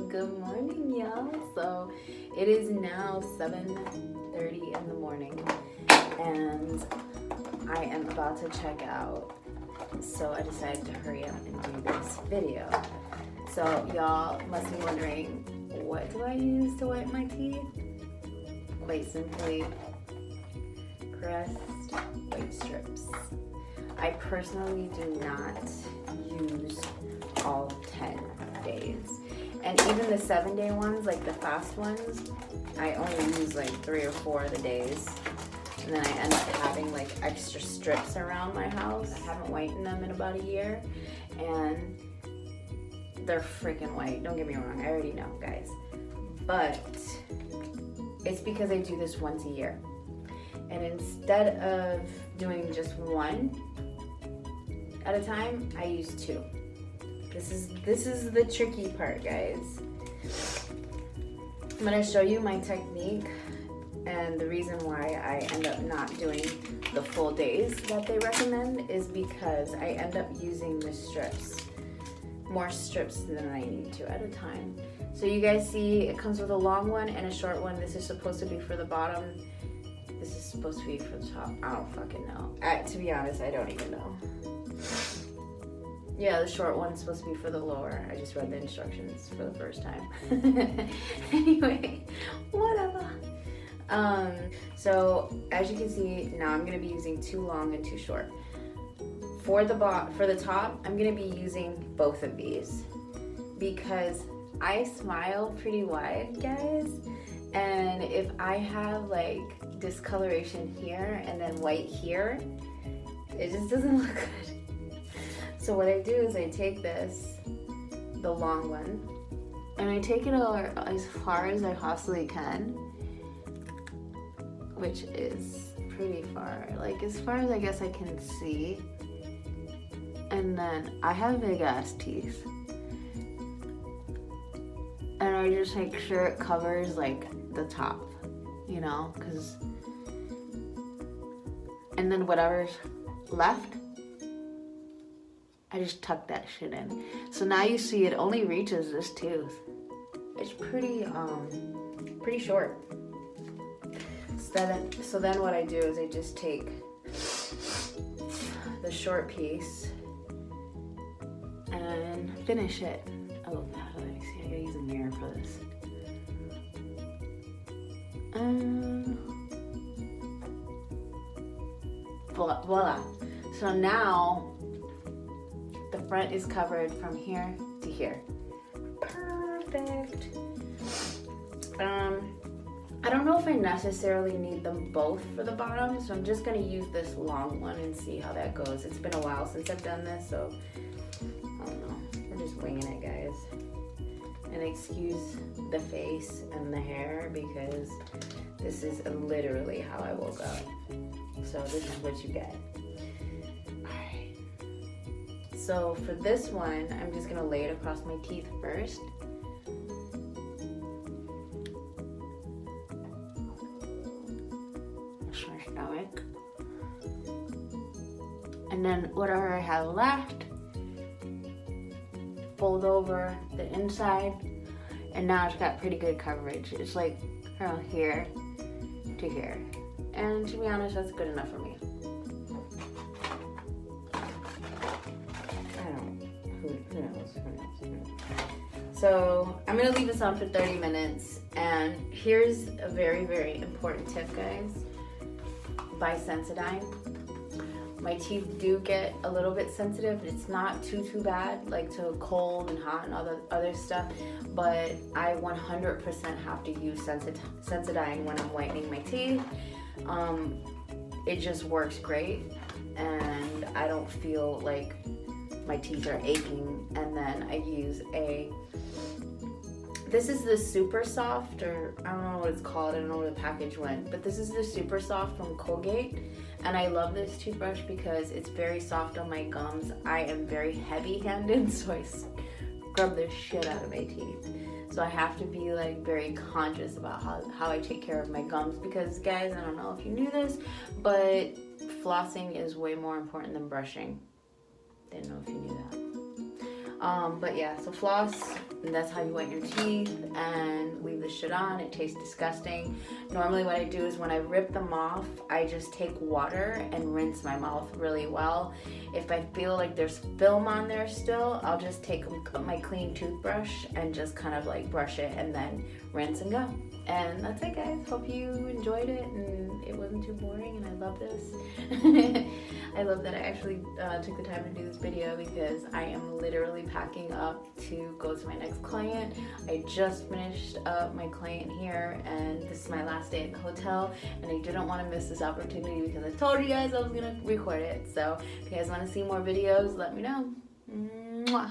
Good morning, y'all. So it is now 7:30 in the morning and I am about to check out. So I decided to hurry up and do this video. So y'all must be wondering, what do I use to wipe my teeth? Quite simply, Crest white strips. I personally do not use all 10 days. And even the 7-day ones, like the fast ones, I only use like 3 or 4 of the days. And then I end up having like extra strips around my house. I haven't whitened them in about a year. And they're freaking white. Don't get me wrong, I already know, guys. But it's because I do this once a year. And instead of doing just one at a time, I use 2. This is the tricky part, guys. I'm gonna show you my technique and the reason why I end up not doing the full days that they recommend is because I end up using the strips, more strips than I need to at a time. So you guys see it comes with a long one and a short one. This is supposed to be for the bottom. This is supposed to be for the top. I don't fucking know. To be honest, I don't even know. Yeah, the short one's supposed to be for the lower. I just read the instructions for the first time. Anyway, whatever. So as you can see, now I'm gonna be using 2 long and 2 short. For the top, I'm gonna be using both of these because I smile pretty wide, guys. And if I have like discoloration here and then white here, it just doesn't look good. So what I do is I take this, the long one, and I take it as far as I possibly can, which is pretty far, like as far as I guess I can see. And then I have big ass teeth. And I just make sure it covers like the top, you know, and then whatever's left, I just tuck that shit in. So now you see it only reaches this tooth. It's pretty short. So then what I do is I just take the short piece and finish it. Oh, how do I see? I gotta use a mirror for this. Voila. So now the front is covered from here to here. Perfect. I don't know if I necessarily need them both for the bottom, so I'm just gonna use this long one and see how that goes. It's been a while since I've done this, so I don't know. We're just winging it, guys. And excuse the face and the hair because this is literally how I woke up. So this is what you get. Alright. So for this one, I'm just gonna lay it across my teeth first. My stomach. And then whatever I have left, fold over the inside, and now it's got pretty good coverage. It's like from here to here. And to be honest, that's good enough for me. I don't know. Who knows? So I'm gonna leave this on for 30 minutes. And here's a very, very important tip, guys. Buy Sensodyne. My teeth do get a little bit sensitive. It's not too bad, like to cold and hot and other stuff, but I 100% have to use Sensodyne when I'm whitening my teeth. It just works great, and I don't feel like my teeth are aching. And then I use this is the Super Soft, or I don't know what it's called, I don't know where the package went, but this is the Super Soft from Colgate, and I love this toothbrush because it's very soft on my gums. I am very heavy-handed, so I scrub the shit out of my teeth. So I have to be like very conscious about how I take care of my gums because, guys, I don't know if you knew this, but flossing is way more important than brushing. Didn't know if you knew that. But yeah, so floss, and that's how you whiten your teeth, and leave the shit on. It tastes disgusting. Normally what I do is when I rip them off, I just take water and rinse my mouth really well. If I feel like there's film on there still, I'll just take my clean toothbrush and just kind of like brush it and then rinse and go. And that's it, guys. Hope you enjoyed it and it wasn't too boring, and I love this. I love that I actually took the time to do this video because I am literally packing up to go to my next client. I just finished up my client here, and this is my last day at the hotel, and I didn't want to miss this opportunity because I told you guys I was going to record it. So if you guys want to see more videos, let me know. Mwah.